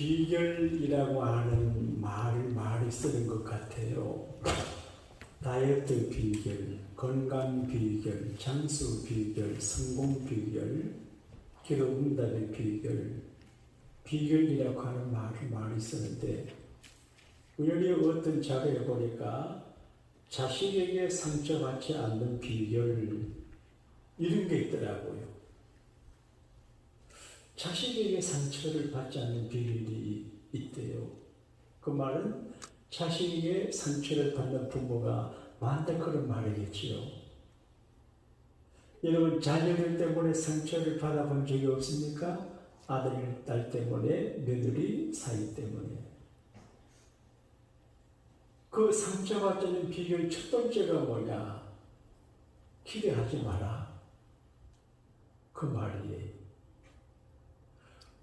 비결이라고 하는 말이 쓰는 것 같아요. 다이어트 비결, 건강 비결, 장수 비결, 성공 비결, 기도 응답의 비결, 비결이라고 하는 말이 쓰는데, 우연히 어떤 자료에 보니까 자식에게 상처받지 않는 비결, 이런 게 있더라고요. 자식에게 상처를 받지 않는 비결이 있대요. 그 말은 자식에게 상처를 받는 부모가 많다, 그런 말이겠지요. 여러분, 자녀들 때문에 상처를 받아본 적이 없습니까? 아들, 딸 때문에, 며느리 사이 때문에. 그 상처받지 않는 비결 첫 번째가 뭐냐? 기대하지 마라. 그 말이에요.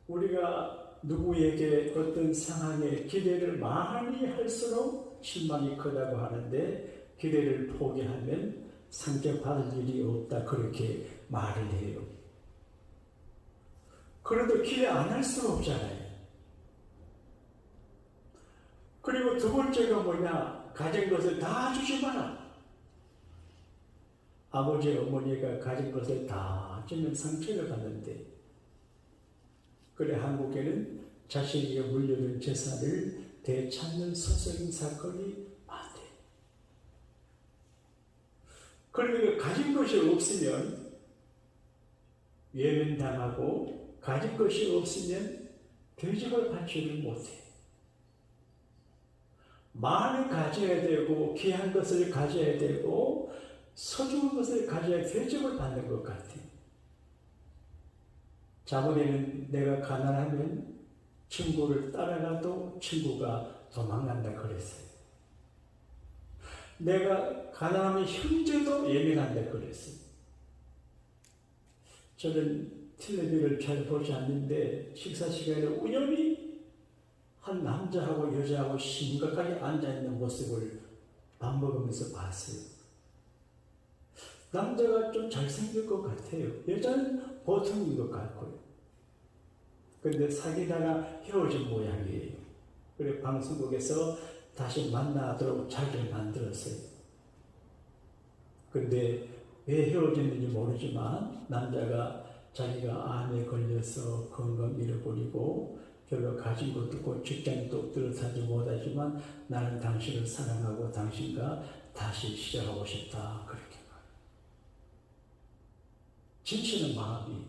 우리가 누구에게 어떤 상황에 기대를 많이 할수록 실망이 크다고 하는데, 기대를 포기하면 상처받을 일이 없다, 그렇게 말을 해요. 그래도 기대 안 할 수가 없잖아요. 그리고 두 번째가 뭐냐? 가진 것을 다 주지 마라. 아버지, 어머니가 가진 것을 다 주면 상처를 받는데, 그래 한국에는 자식에게 물려준 재산을 되찾는 소설인 사건이 많대. 그러니까 가진 것이 없으면 외면당하고, 가진 것이 없으면 대접을 받지를 못해. 많이 가져야 되고, 귀한 것을 가져야 되고, 소중한 것을 가져야 대접을 받는 것 같아. 자본에는 내가 가난하면 친구를 따라가도 친구가 도망간다 그랬어요. 내가 가난하면 형제도 예민한다 그랬어요. 저는 텔레비를 잘 보지 않는데 식사 시간에 우연히 한 남자하고 여자하고 심각하게 앉아있는 모습을 밥 먹으면서 봤어요. 남자가 좀 잘생길 것 같아요. 여자는 보통인 것 같고요. 근데 사귀다가 헤어진 모양이에요. 그래 방송국에서 다시 만나도록 자리를 만들었어요. 근데 왜 헤어졌는지 모르지만 남자가 자기가 암에 걸려서 건강 잃어버리고 별로 가진 것도 없고 직장도 뚜렷하지 못하지만 나는 당신을 사랑하고 당신과 다시 시작하고 싶다, 그렇게 말해요. 진실은 마음이.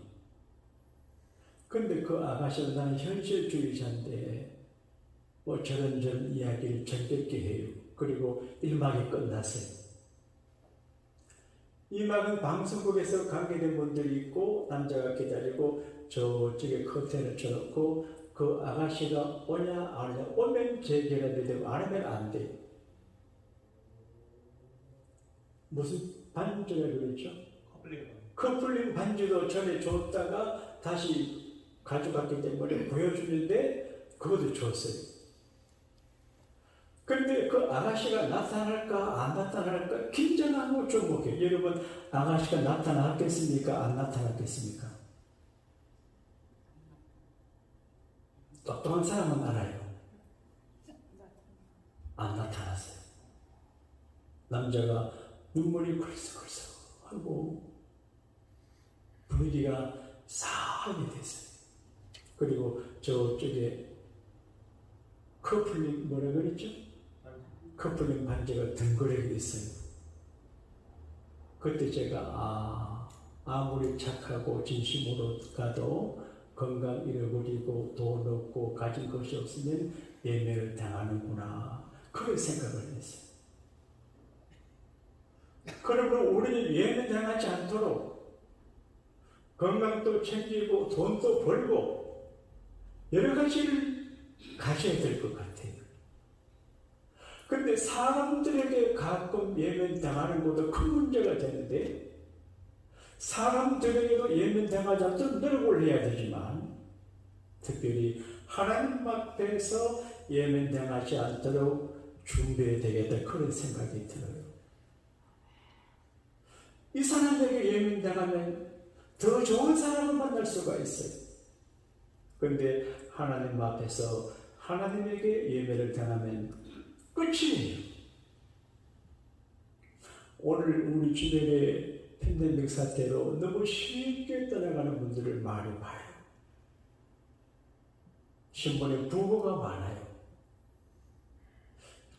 근데 그 아가씨는 나는 현실주의자인데 뭐 저런 이야기를 즐겁게 해요. 그리고 1막이 끝났어요. 2막은 방송국에서 관계된 분들이 있고 남자가 기다리고 저쪽에 커튼을 쳐놓고 그 아가씨가 오냐 안 오냐, 오면 재결합이 되고 안 오면 안 돼. 무슨 반주라 그랬죠? 커플링 반주도 전에 줬다가 다시 가져갔기 때문에 보여주는데 그것도 줬어요. 근데 그 아가씨가 나타날까 안 나타날까 긴장하고 주목해. 여러분, 아가씨가 나타났겠습니까? 안 나타났겠습니까? 똑똑한 사람은 알아요. 안 나타났어요. 남자가 눈물이 굴썩굴썩 하고 분위기가 싸하게 됐어요. 그리고 저쪽에 커플링 뭐라 그랬죠? 커플링 반지가 덩그러니 있어요. 그때 제가 아무리 착하고 진심으로 가도 건강 잃어버리고 돈 없고 가진 것이 없으면 예매를 당하는구나, 그런 생각을 했어요. 그러면 우리는 예매 당하지 않도록 건강도 챙기고 돈도 벌고 여러 가지를 가져야 될 것 같아요. 근데 사람들에게 가끔 예면당하는 것도 큰 문제가 되는데, 사람들에게도 예면당하지 않도록 노력을 해야 되지만 특별히 하나님 앞에서 예면당하지 않도록 준비해야 되겠다, 그런 생각이 들어요. 이 사람에게 예면당하면 더 좋은 사람을 만날 수가 있어요. 그런데 하나님 앞에서 하나님에게 예배를 당하면 끝이에요. 오늘 우리 주변에 팬데믹 사태로 너무 쉽게 떠나가는 분들을 많이 봐요. 신분의 부고가 많아요.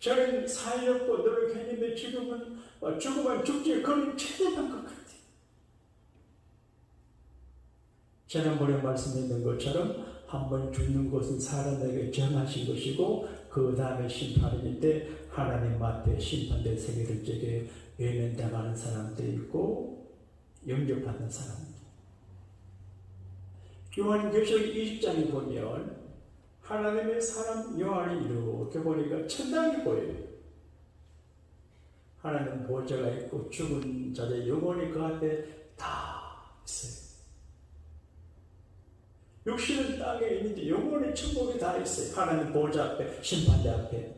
저는 사이였고 노력했는데 지금은 죽으면 죽지 그런 체념한 것 같아요. 지난번에 말씀드린 것처럼 한번 죽는 것은 사람에게 정하신 것이고 그 다음에 심판인데 하나님 앞에 심판된 세계들 쪽에 외면당하는 사람들이 있고 영접받는 사람들. 요한계시록 20장에 보면 하나님의 사람 요한이 이렇게 보니까 천당이 보여요. 하나님 보좌가 있고 죽은 자의 영혼이 그 앞에 다 있어요. 육신은 땅에 있는데 영혼의 천국에 다 있어요. 하나님 보좌 앞에, 심판자 앞에.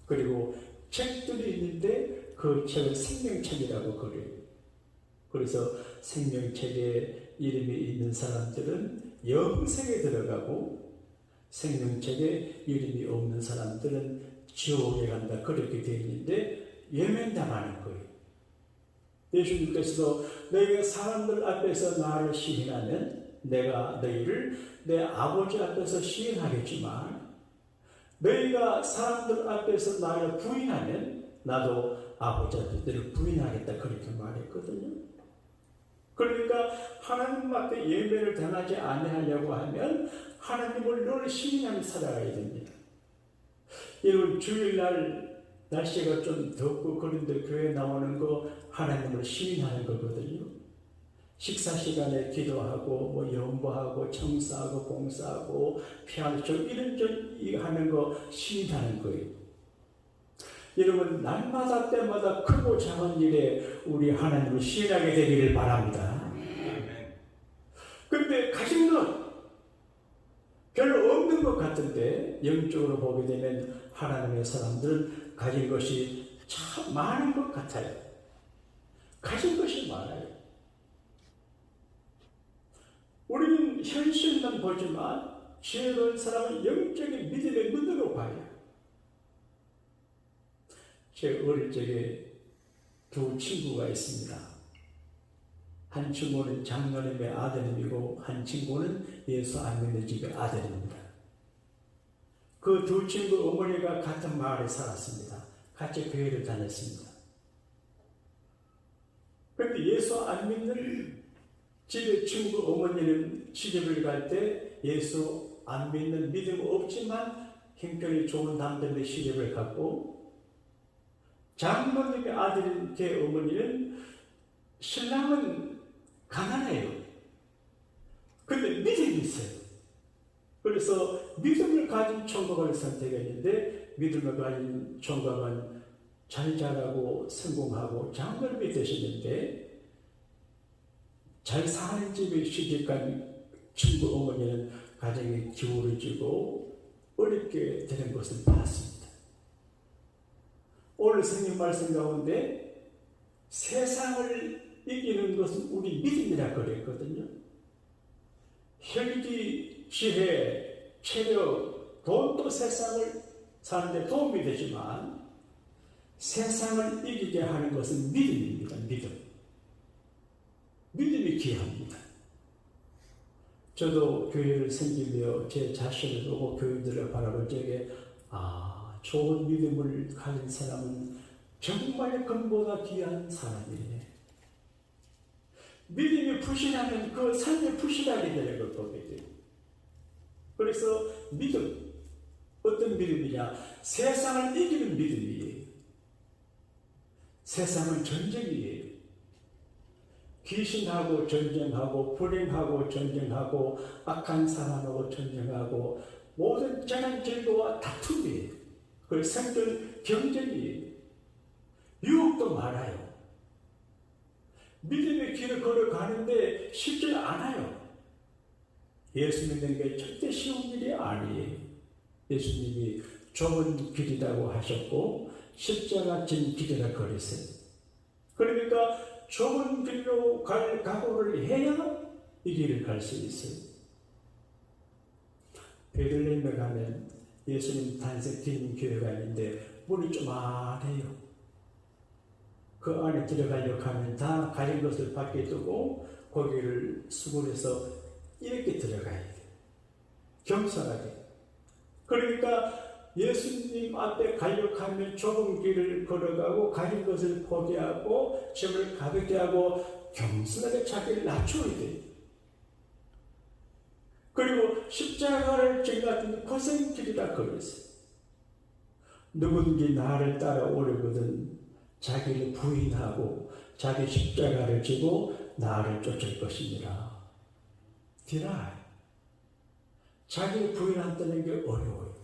그리고 책들이 있는데 그 책을 생명책이라고 그래요. 그래서 생명책에 이름이 있는 사람들은 영생에 들어가고 생명책에 이름이 없는 사람들은 지옥에 간다. 그렇게 되어 있는데 예면당하는 거예요. 예수님께서도 너희가 사람들 앞에서 나를 시인하면 내가 너희를 내 아버지 앞에서 시인하겠지만 너희가 사람들 앞에서 나를 부인하면 나도 아버지 앞에서 너희를 부인하겠다. 그렇게 말했거든요. 그러니까 하나님 앞에 예배를 당하지 아니하려고 하면 하나님을 늘 시인하며 살아가야 됩니다. 여러분 주일날 날씨가 좀 덥고 그런데 교회 나오는 거 하나님을 시인하는 거거든요. 식사 시간에 기도하고 연보하고 청사하고 봉사하고 피아노 이런 하는 거 시인하는 거예요. 여러분 날마다 때마다 크고 작은 일에 우리 하나님을 시인하게 되기를 바랍니다. 그런데 가진 것 별로 없는 것 같은데 영적으로 보게 되면 하나님의 사람들은 가진 것이 참 많은 것 같아요. 가진 것이 많아요. 우리는 현실만 보지만 지혜로운 사람은 영적인 믿음의 눈으로 봐요. 제 어릴 적에 두 친구가 있습니다. 한 친구는 장로님의 아들님이고 한 친구는 예수 안 믿는 집의 아들입니다. 그 두 친구 어머니가 같은 마을에 살았습니다. 같이 교회를 다녔습니다. 그런데 예수 안 믿는 집의 친구 어머니는 시집을 갈 때 예수 안 믿는 믿음 없지만 형편이 좋은 남편의 시집을 갔고 장로님의 아들인 제 어머니는 신랑은 가난해요. 근데 믿음이 있어요. 그래서 믿음을 가진 총각을 선택했는데 믿음을 가진 총각은 잘 자라고 성공하고 장로님이 되셨는데 잘 사는 집에 시집간 친구 어머니는 가정이 기울어지고 어렵게 되는 것을 봤습니다. 오늘 성경 말씀 가운데 세상을 이기는 것은 우리 믿음이라 그랬거든요. 혈기, 지혜, 체력, 돈도 세상을 사는데 도움이 되지만 세상을 이기게 하는 것은 믿음입니다. 믿음이 귀합니다. 저도 교회를 섬기며 제 자신을 보고 교인들을 바라볼 적에 좋은 믿음을 가진 사람은 정말 금보다 귀한 사람이네. 믿음이 부실하면 그 삶이 부실하게 되는 걸 보게 돼요. 그래서 믿음, 어떤 믿음이냐? 세상을 이기는 믿음이에요. 세상은 전쟁이에요. 귀신하고 전쟁하고 불행하고 전쟁하고 악한 사람하고 전쟁하고 모든 재난질과 다툼이에요. 그 생존 경쟁이에요. 유혹도 많아요. 믿음의 길을 걸어가는데 쉽지 않아요. 예수 믿는 게 절대 쉬운 일이 아니에요. 예수님이 좁은 길이라고 하셨고 십자가 진 길이라 그랬어요. 그러니까 좁은 길로 갈 각오를 해야 이 길을 갈 수 있어요. 베들레헴에 가면 예수님 탄생 기념 교회가 있는데 문이 조만해요. 그 안에 들어가려고 하면 다 가진 것을 밖에 두고 거기를 수군해서 이렇게 들어가야 돼요. 겸손하게. 그러니까 예수님 앞에 가려고 하면 좁은 길을 걸어가고 가진 것을 포기하고 짐을 가볍게 하고 겸손하게 자기를 낮춰야 돼요. 그리고 십자가를 지나가는 고생길이라 그랬어요. 누구든지 나를 따라오려거든 자기를 부인하고 자기 십자가를 지고 나를 쫓을 것이니라. 디나이. 자기를 부인한다는 게 어려워요.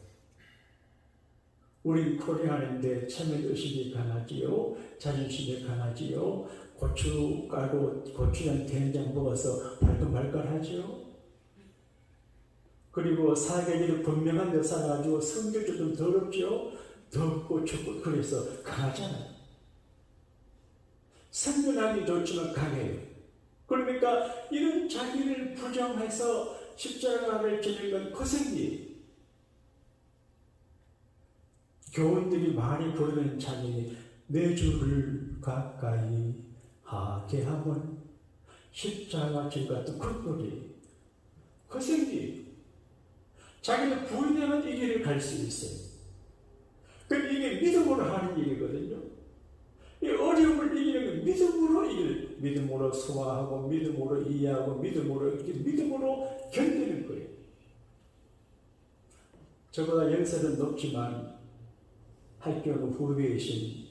우리 코리아인데 체면의식이 강하지요. 자존심이 강하지요. 고춧가루, 고추장 된장 먹어서 발끈발끈하지요. 그리고 사계절이 분명한 데 살아가지고 성질도 좀 더럽죠. 덥고 춥고 그래서 강하잖아요. 생존하기 좋지만 강해요. 그러니까 이런 자기를 부정해서 십자가를 지는 건 고생이에요. 교원들이 많이 부르는 찬양이 내 주를 가까이 하게 하면 십자가 질 같은 큰 소리 고생이에요. 자기를 부인하면 이 길을 갈 수 있어요. 그럼 이게 믿음으로 하는 일이거든요. 이 어려움을 이기는 건 믿음으로 소화하고 믿음으로 이해하고 믿음으로 견디는 거예요. 저보다 연세는 높지만 학교 후배이신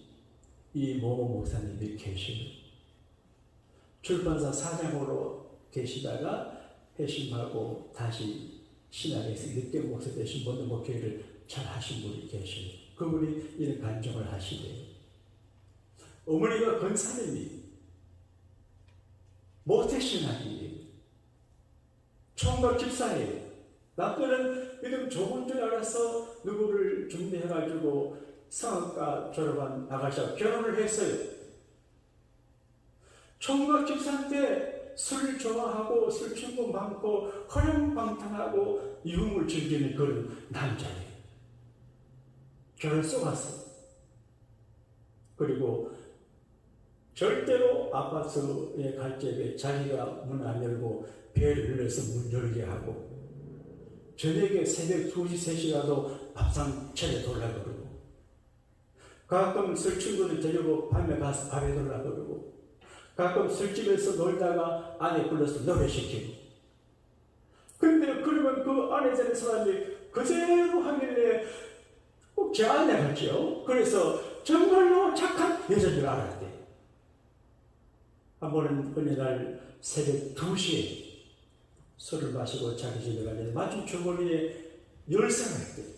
이 모모 목사님이 계시고 출판사 사장으로 계시다가 회심하고 다시 신학에서 늦게 목사 되신 분도 목회를 잘 하신 분이 계시고 그분이 이런 간증을 하시대요. 어머니가 권사님이 모태신학이에요. 총각 집사예요. 남들은 믿음 좋은 줄 알아서 누구를 중대해가지고 성악과 졸업한 아가씨와 결혼을 했어요. 총각 집사인데 술을 좋아하고 술 친구 많고 허령방탕하고 유흥을 즐기는 그런 남자예요. 결혼 쏘갔어. 그리고 절대로 아파트에 갈 적에 자기가 문 안 열고 배를 흘려서 문 열게 하고 저녁에 새벽 2시, 3시라도 밥상 차려 돌라 그러고 가끔 술 친구들 데리고 밤에 가서 밥에 돌라 그러고 가끔 술집에서 놀다가 아내 불러서 노래시키고 근데 그러면 그 안에 사는 사람이 그대로 하길래 꼭 제 아내 같죠. 그래서 정말로 착한 여자인 줄 알았대. 한 번은 어느 날 새벽 2시에 술을 마시고 자기 집에 가는데 마침 주머니에 열쇠가 있대.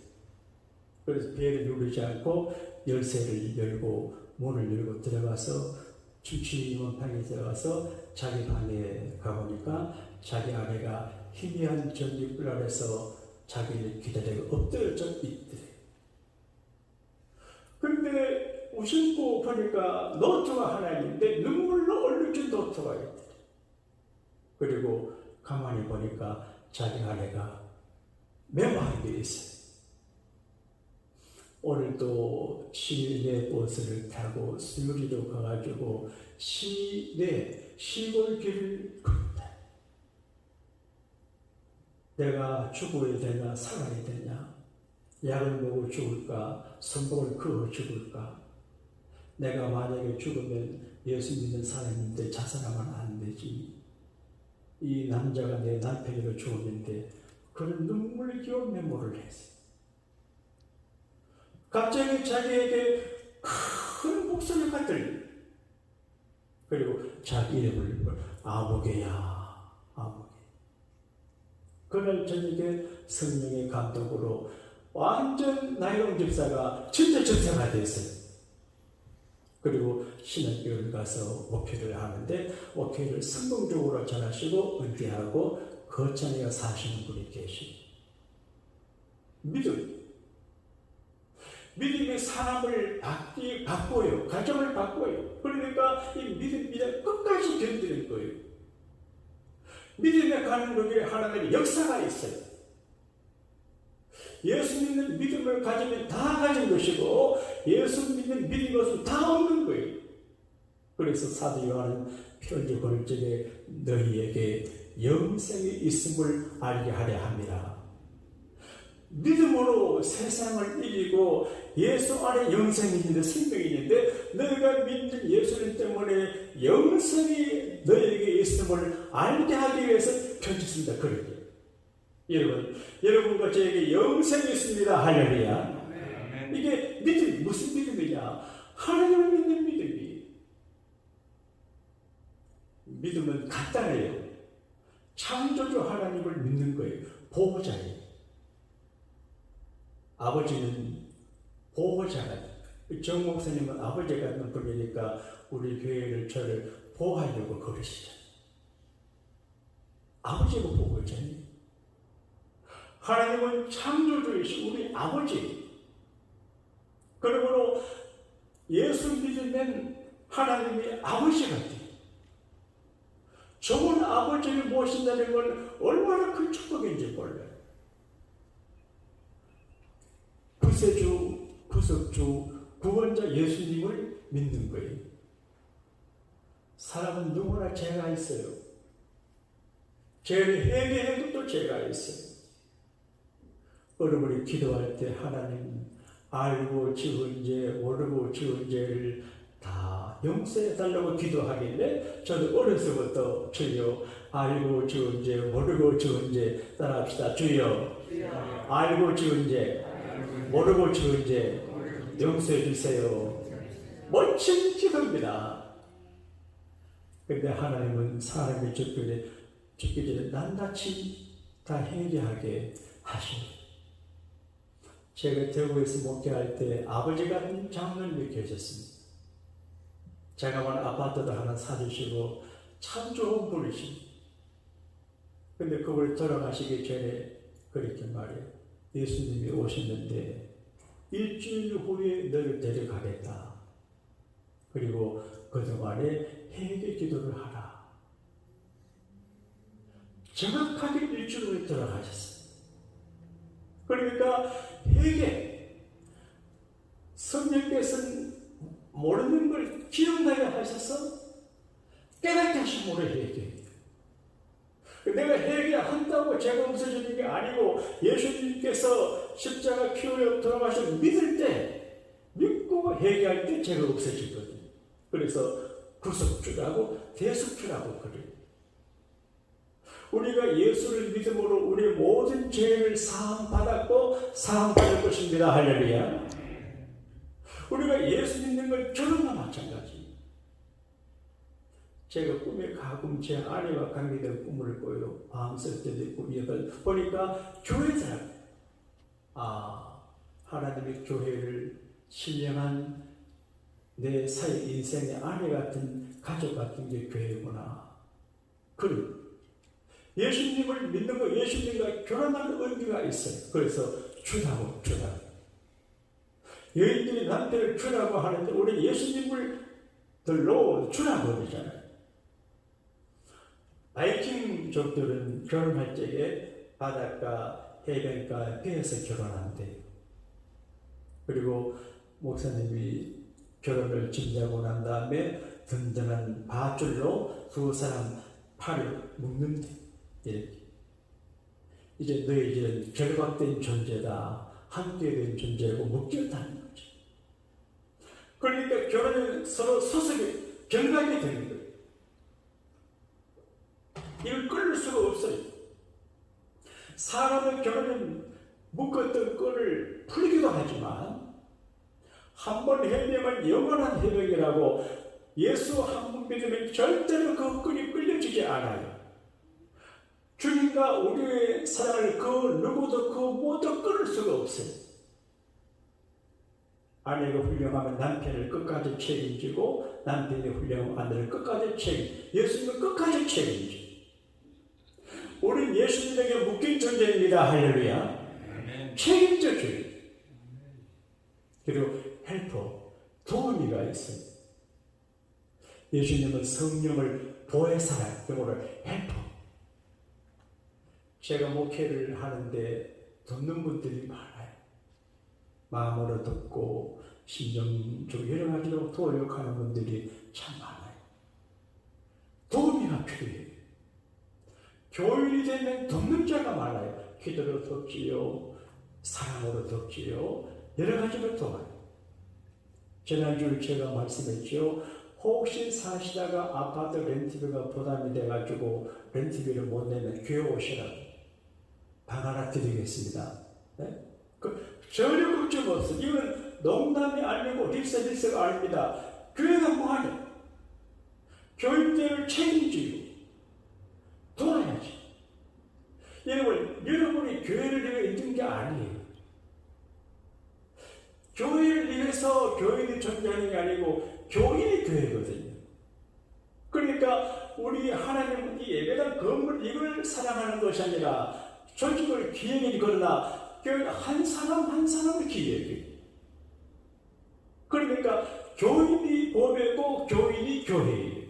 그래서 배를 누르지 않고 열쇠를 열고 문을 열고 들어가서 춤추는 방에 들어가서 자기 방에 가보니까 자기 아내가 희미한 전기불 아래서 자기를 기다리고 엎드려져 있더래. 근데 우심고 보니까 노트가 하나 있는데 눈물로 얼룩진 노트가 있더래. 그리고 가만히 보니까 자기 아내가 메모한 게 있어요. 오늘도 시내 버스를 타고 수유리로 가가지고 시내 시골 길을 걷다. 내가 죽어야 되나 살아야 되냐? 약을 먹고 죽을까? 선복을 그어 죽을까? 내가 만약에 죽으면 예수 믿는 사람인데 자살하면 안 되지. 이 남자가 내 남편으로 죽었는데 그런 눈물겨운 메모를 했어요. 갑자기 자기에게 큰 목소리가 들려. 그리고 자기 이름을 아무개야, 아무개. 그날 저녁에 성령의 감독으로 완전 나이롱 집사가 진짜 집사가 됐어요. 그리고 신학교를 가서 목회를 하는데 목회를 성공적으로 잘하시고 은퇴하고 거창에 사시는 분이 계시고 믿음이 사람을 바꿔요. 가정을 바꿔요. 그러니까 이 믿음이 끝까지 견디는 거예요. 믿음에 가는 거기에 하나님의 역사가 있어요. 예수 믿는 믿음을 가지면 다 가진 것이고 예수 믿는 믿는 것은 다 없는 거예요. 그래서 사도 요한은 편지 보낼 적에 너희에게 영생이 있음을 알게 하려 합니다. 믿음으로 세상을 이기고 예수 안에 영생이 있는데 생명이 있는데 너희가 믿는 예수님 때문에 영생이 너희에게 있음을 알게 하기 위해서 편지 씁니다. 그러게 여러분과 저에게 영생이 있습니다. 할렐루야. 이게 믿음, 무슨 믿음이냐? 하나님을 믿는 믿음이. 믿음은 간단해요. 창조주 하나님을 믿는 거예요. 보호자예요. 아버지는 보호자가, 정 목사님은 아버지 같은 분이니까 우리 교회를 저를 보호하려고 그러시죠. 아버지가 보호자예요. 하나님은 창조주이신 우리 아버지. 그러므로 예수 믿으면 하나님이 아버지 같아요. 좋은 아버지를 모신다는 건 얼마나 큰 축복인지 몰라요. 구세주, 구속주, 구원자 예수님을 믿는 거예요. 사람은 누구나 죄가 있어요. 죄를 회개해도 또 죄가 있어요. 여러분이 기도할 때 하나님 알고 지은 죄, 모르고 지은 죄를 다 용서해 달라고 기도하길래 저도 어려서부터 주여 알고 지은 죄, 모르고 지은 죄 따라합시다. 주여 알고 지은 죄, 모르고 지은 죄 용서해 주세요. 멋진 기도입니다. 그런데 하나님은 사람이 죽기 전에 낱낱이 다 회개하게 하시고 제가 대구에서 목회할 때 아버지 같은 장로님이 계셨습니다. 제가 만 아파트도 하나 사주시고 참 좋은 분이십니다. 근데 그걸 돌아가시기 전에 그렇게 말해요. 예수님이 오셨는데 일주일 후에 너를 데려가겠다. 그리고 그동안에 회개 기도를 하라. 정확하게 일주일 후에 돌아가셨어요. 그러니까 회개, 성령께서는 모르는 걸 기억나게 하셔서 깨닫게 하심으로 회개해요. 내가 회개한다고 죄가 없어지는 게 아니고 예수님께서 십자가 피로 돌아가셔서 믿을 때, 믿고 회개할 때 죄가 없어지거든요. 그래서 구속주라고 대속주라고 그래요. 우리가 예수를 믿음으로 우리 모든 죄를 사함받았고 사함받을 것입니다. 할렐루야. 우리가 예수 믿는 걸 결혼과 마찬가지. 제가 꿈에 가끔 제 아내와 관계된 꿈을 꿔요. 밤샐 때도 있고 보니까 교회잖아요. 하나님의 교회를 신령한 내 사회 인생의 아내 같은 가족 같은 게 교회구나. 그리고 예수님을 믿는 거, 예수님과 결혼하는 의미가 있어요. 그래서 주라고. 여인들이 남편을 주라고 하는데 우리 예수님을 들로 주라고 그러잖아요. 바이킹족들은 결혼할 적에 바닷가, 해변가, 배에서 결혼한대요. 그리고 목사님이 결혼을 준비하고 난 다음에 든든한 밧줄로 두 사람 팔을 묶는데 이렇게. 이제 너희들은 결박된 존재다. 함께된 존재고 묶였다는 거죠. 그러니까 결혼은 서로 소속이 경각이 되는 거예요. 이걸 끊을 수가 없어요. 사람의 결혼은 묶었던 끈을 풀기도 하지만 한 번 해명은 영원한 해명이라고 예수 한 번 믿으면 절대로 그 끈이 끌려지지 않아요. 주님과 우리의 사랑을 그 누구도 그 모두 끊을 수가 없어요. 아내가 훌륭하면 남편을 끝까지 책임지고 남편이 훌륭한 아내를 끝까지 책임지고 예수님은 끝까지 책임지고 우리는 예수님에게 묶인 존재입니다. 할렐루야. 책임져 줘요. 그리고 헬퍼, 도우미가 있어요. 예수님은 성령을 보혜사라, 영어로 헬퍼. 제가 목회를 하는데 돕는 분들이 많아요. 마음으로 돕고 심정적으로 여러 가지로 도력하는 분들이 참 많아요. 도움이가 필요해요. 교인이 되면 돕는 자가 많아요. 기도로 돕지요, 사랑으로 돕지요, 여러 가지로 도와요. 지난주에 제가 말씀했죠. 혹시 사시다가 아파트 렌트비가 부담이 돼가지고 렌트비를 못 내면 교회 오시라고 방 하나 드리겠습니다. 네? 전혀 걱정 없어. 이건 농담이 아니고 립서비스가 아닙니다. 교회가 뭐하냐? 교인들을 책임지고 도와야지. 여러분이 교회를 위해 있는 게 아니에요. 교회를 위해서 교인이 존재하는 게 아니고 교인이 교회거든요. 그러니까 우리 하나님은 이 예배당 건물 이걸 사랑하는 것이 아니라 조직을 기행이 그러나 교회는 한 사람 한 사람을 기회해요. 그러니까 교인이 보배고 교인이 교회예요.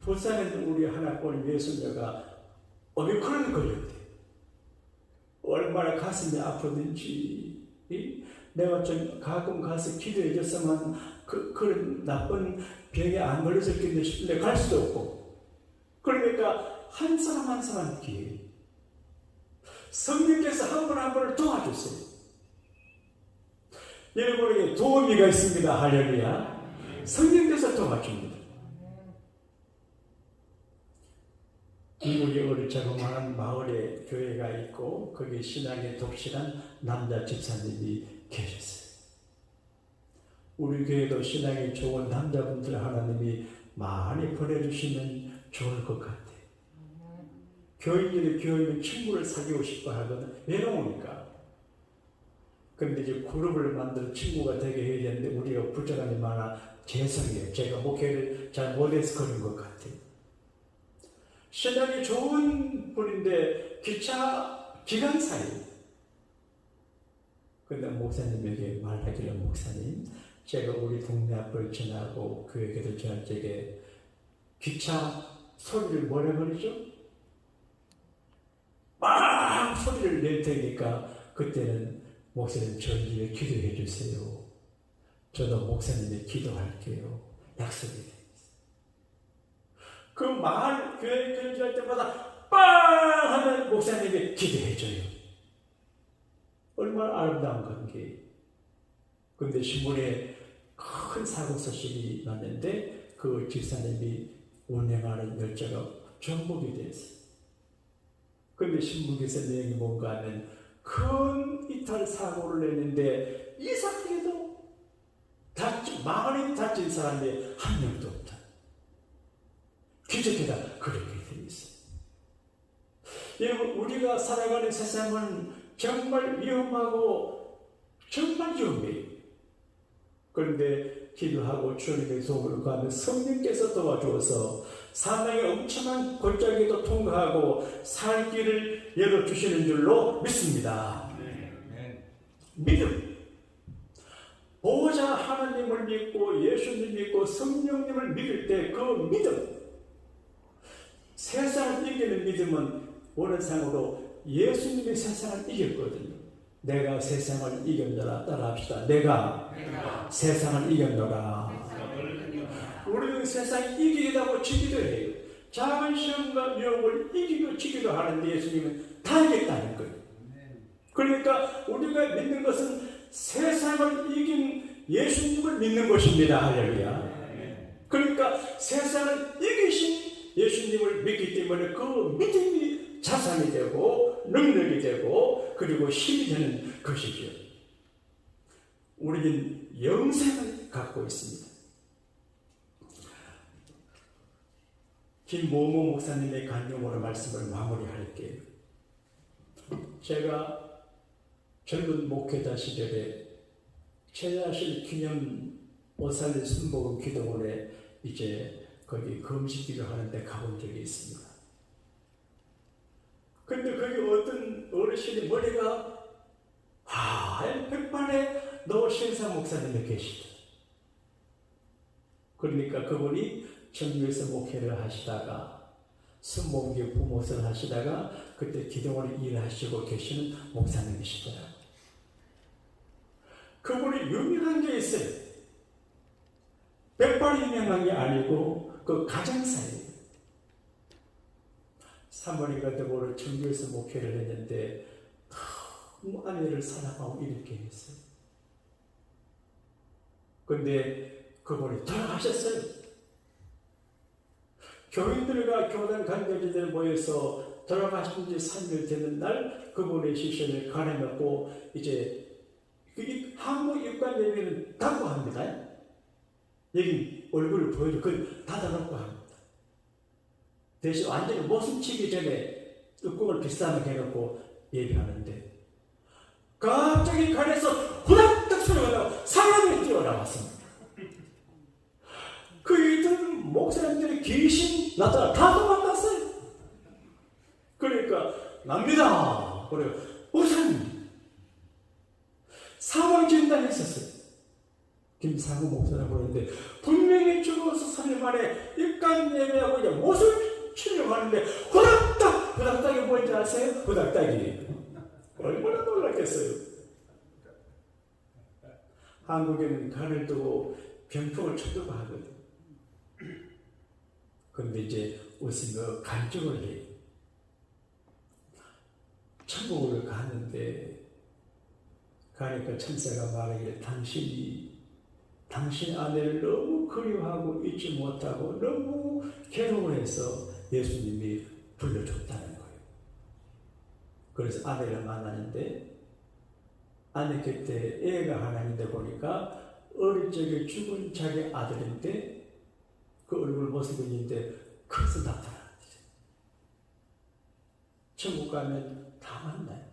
부산에는 우리 하나꼴 예수녀가 오미크론이 걸렸대. 얼마나 가슴이 아프든지 내가 좀 가끔 가서 기도해 줬으면 그런 나쁜 병에 안 걸렸었겠네 싶은데 갈 수도 없고. 그러니까 한 사람 한 사람 기회. 성령께서 한 분 한 분을 도와주세요. 여러분에게 도우미가 있습니다. 할렐루야. 성령께서 도와줍니다. 미국의 어느 자그마한 마을에 교회가 있고 거기 신앙에 독실한 남자 집사님이 계셨어요. 우리 교회도 신앙이 좋은 남자분들 하나님이 많이 보내주시면 좋을 것 같아요. 교인들이 교인의 친구를 사귀고 싶어 하거든. 외로우니까. 그런데 이제 그룹을 만들어 친구가 되게 해야 되는데 우리가 부족함이 많아 죄송해요. 제가 목회를 잘 못해서 그런 것 같아요. 신앙이 좋은 분인데 기관사예요. 근데 목사님에게 말하기를 목사님, 제가 우리 동네 앞을 지나고 교회에도 저에게 기차 소리를 뭐라 그러죠? 막 소리를 낼 테니까 그때는 목사님 저를 위해 기도해 주세요. 저도 목사님의 기도할게요. 약속이 됩니다. 그 마을 교회 견지할 때마다 빵 하면 목사님이 기도해 줘요. 얼마나 아름다운 관계예요. 그런데 신문에 큰 사고 소식이 났는데 그 집사님이 운행하는 열차가 전복이 됐어요. 그런데 신문에서 내용이 뭔가 하면 큰 이탈 사고를 냈는데 이상하게도 마을에 다친 사람이 한 명도 없다. 기적이다. 그렇게 되어 있어요. 여러분, 우리가 살아가는 세상은 정말 위험하고 정말 위험해요. 그런데 기도하고 주님의 도움을 구하면 성령께서 도와주어서 사망의 엄청난 골짜기도 통과하고 살 길을 열어주시는 줄로 믿습니다. 믿음. 보호자 하나님을 믿고 예수님 믿고 성령님을 믿을 때 그 믿음. 세상을 이기는 믿음은 원어상으로 예수님이 세상을 이겼거든요. 내가 세상을 이겼노라. 따라합시다. 내가 세상을 이겼노라. 우리는 세상을 이기기도 지기도 해요. 작은 시험과 유혹을 이기고 지기도 하는데 예수님은 다 이겼다는 거예요. 그러니까 우리가 믿는 것은 세상을 이긴 예수님을 믿는 것입니다. 할렐루야. 그러니까 세상을 이기신 예수님을 믿기 때문에 그 믿음이 자산이 되고 능력이 되고 그리고 힘이 되는 것이죠. 우리는 영생을 갖고 있습니다. 김모모 목사님의 간증으로 말씀을 마무리할게요. 제가 젊은 목회자 시절에 최자실 기념 오살리 순복음 기도원에 이제 거기 금식기도 하는데 가본 적이 있습니다. 근데 거기 어떤 어르신이 머리가 하얀 백발에 노신사 목사님이 계시다. 그러니까 그분이 청주에서 목회를 하시다가 순복음교회 부모선 하시다가 그때 기도원을 일하시고 계시는 목사님이시더라고요. 그분이 유명한 게 있어요. 백발이 유명한 게 아니고 그 가정사예요. 사모님과 더불어 청주에서 목회를 했는데 너무 아내를 사랑하고 이렇게 했어요. 근데 그분이 돌아가셨어요. 교인들과 교단 관계자들 모여서 돌아가신 지 3일 되는 날 그분의 시신을 가려놓고 이제 한국 입관 예배는 닫고 합니다. 여기 얼굴을 보여주고 그걸 닫아놓고 합니다. 대신 완전히 모습 치기 전에 뚜껑을 비싸게 해놓고 예배하는데 갑자기 간에서 후닥닥 소리가 나고 사람이 뛰어나왔습니다. 그 이들 목사님들이 귀신 나타나 다 도망갔어요. 그러니까 납니다. 그래요. 목사님 사망 진단했었어요. 김상우 목사라고 그러는데 분명히 죽어서 3일 만에 입간 예배하고 이제 못을 치료하는데 후닥닥이 뭔지 아세요? 후닥닥이 얼마나 놀랐겠어요. 한국에는 간을 두고 병풍을 쳐두고 하거든. 근데 이제 웃으며 간증을 해요. 천국을 가는데 가니까 천사가 말하기를 당신 아내를 너무 그리워하고 잊지 못하고 너무 괴로워해서 예수님이 불러줬다는 거예요. 그래서 아내를 만나는데 아내 곁에 애가 하나 있는데 보니까 어릴 적에 죽은 자기 아들인데 그 얼굴 모습이 있는데 커서 나타나는 거죠. 천국 가면 다 만나요.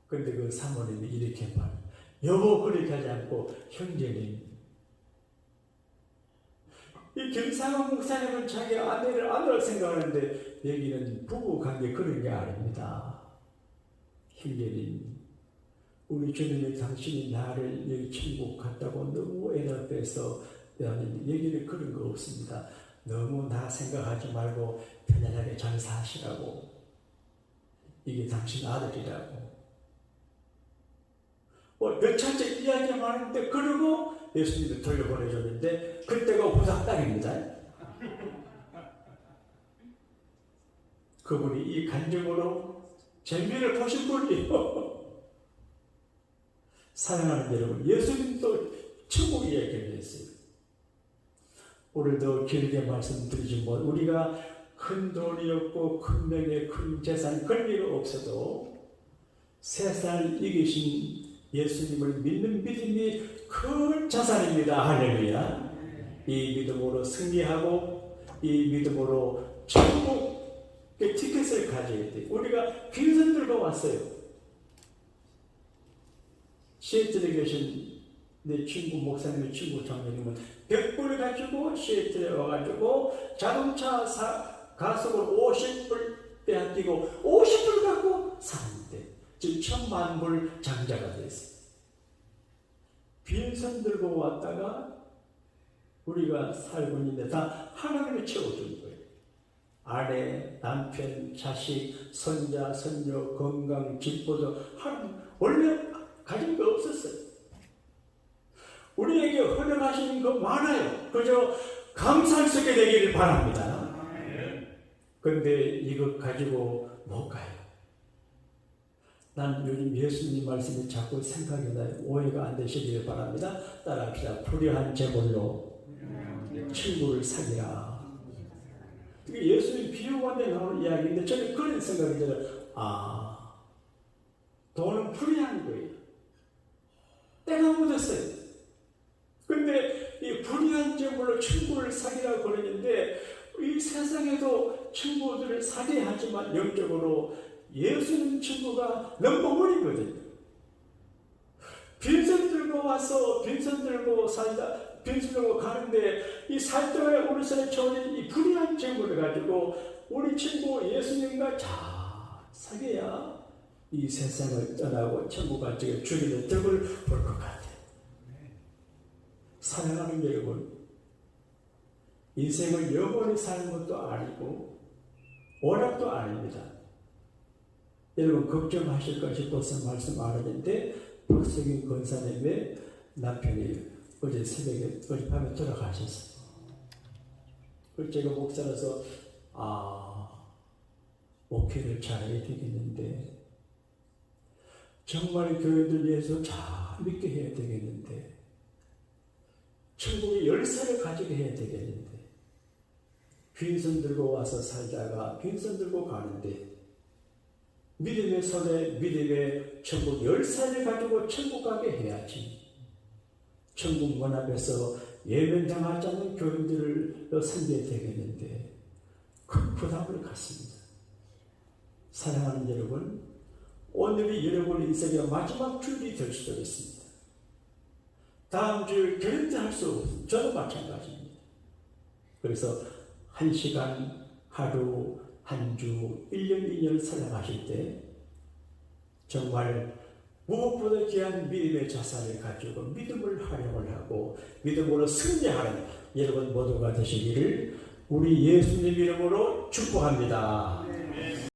근데 그 사모님이 이렇게 말해요. 여보 그렇게 하지 않고 형제님. 이 김상훈 목사님은 자기 아내를 생각하는데 여기는 부부관계 그런 게 아닙니다. 형제님. 우리 주님이 당신이 나를 여기 천국 갔다고 너무 애달빼서 여기는 그런 거 없습니다. 너무 나 생각하지 말고 편안하게 잘 사시라고. 이게 당신 아들이라고. 몇 차례 이야기 많은데 그러고 예수님을 돌려보내줬는데 그때가 후삭당입니다. 그분이 이 간증으로 재미를 보신 분이요. 사랑하는 여러분, 예수님도 천국 이야기를 했어요. 오늘도 길게 말씀드리지만 우리가 큰 돈이 없고 큰 명예, 큰 재산, 그런 일 없어도 세상을 이기신 예수님을 믿는 믿음이 큰 자산입니다. 할렐루야. 이 믿음으로 승리하고 이 믿음으로 천국의 티켓을 가져야 돼. 우리가 빈손 들고 왔어요. 시애틀에 계신 내 친구 목사님의 친구 장로님은 100불 가지고 시애틀에 와가지고 자동차 가속을 50불 빼앗기고 50불 갖고 사는데 지금 1000만불 장자가 됐어요. 빈손 들고 왔다가 우리가 살고 있는데 다 하나님이 채워준 거예요. 아내, 남편, 자식, 손자, 손녀, 건강, 집보도 하나님 원래 가진 거 없었어요. 우리에게 허락하시는 거 많아요. 그저 감사할 수 있게 되기를 바랍니다. 그런데 이것 가지고 못 가요. 난 요즘 예수님 말씀이 자꾸 생각이 나요. 오해가 안 되시기를 바랍니다. 따라합시다. 불의한 제물로 친구를 사귀라. 예수님 비유관에 나오는 이야기인데 저는 그런 생각이 들어요. 돈은 불의한 거예요. 때가 묻었어요. 근데 이 불의한 제물로 친구를 사귀라고 그러는데 이 세상에도 친구들을 사귀어야 하지만 영적으로 예수님 친구가 넘버원이거든요. 빈손 들고 와서 빈손 들고 살다 빈손 들고 가는데 이 살동에 우리 손에 쳐진 이 불의한 제물을 가지고 우리 친구 예수님과 잘 사귀어야 이 세상을 떠나고 천국 갈 적에 주님의 덕을 볼 것 같아요. 사랑하는 여러분, 인생을 영원히 사는 것도 아니고 오락도 아닙니다. 여러분 걱정하실까 싶어서 말씀 안 하는데 박석인 권사님의 남편이 어제 새벽에 어젯밤에 돌아가셨어요. 그래서 제가 목사라서 목회를 잘해야 되겠는데 정말 교회들 위해서 잘 믿게 해야 되겠는데 천국의 열쇠를 가지게 해야 되겠는데 빈손 들고 와서 살다가 빈손 들고 가는데 믿음의 손에 믿음의 천국 열쇠를 가지고 천국 가게 해야지. 천국 문 앞에서 예면당하지 않는 교인들을 섬겨야 되겠는데 큰 부담을 갖습니다. 사랑하는 여러분, 오늘이 여러분 인생의 마지막 주일이 될 수도 있습니다. 다음 주일 결정도 할 수 없습니다. 저도 마찬가지입니다. 그래서 1시간, 하루, 한 주, 1년, 2년 살아가실 때 정말 무엇보다 귀한 믿음의 자산을 가지고 믿음을 활용을 하고 믿음으로 승리하는 여러분 모두가 되시기를 우리 예수님 이름으로 축복합니다.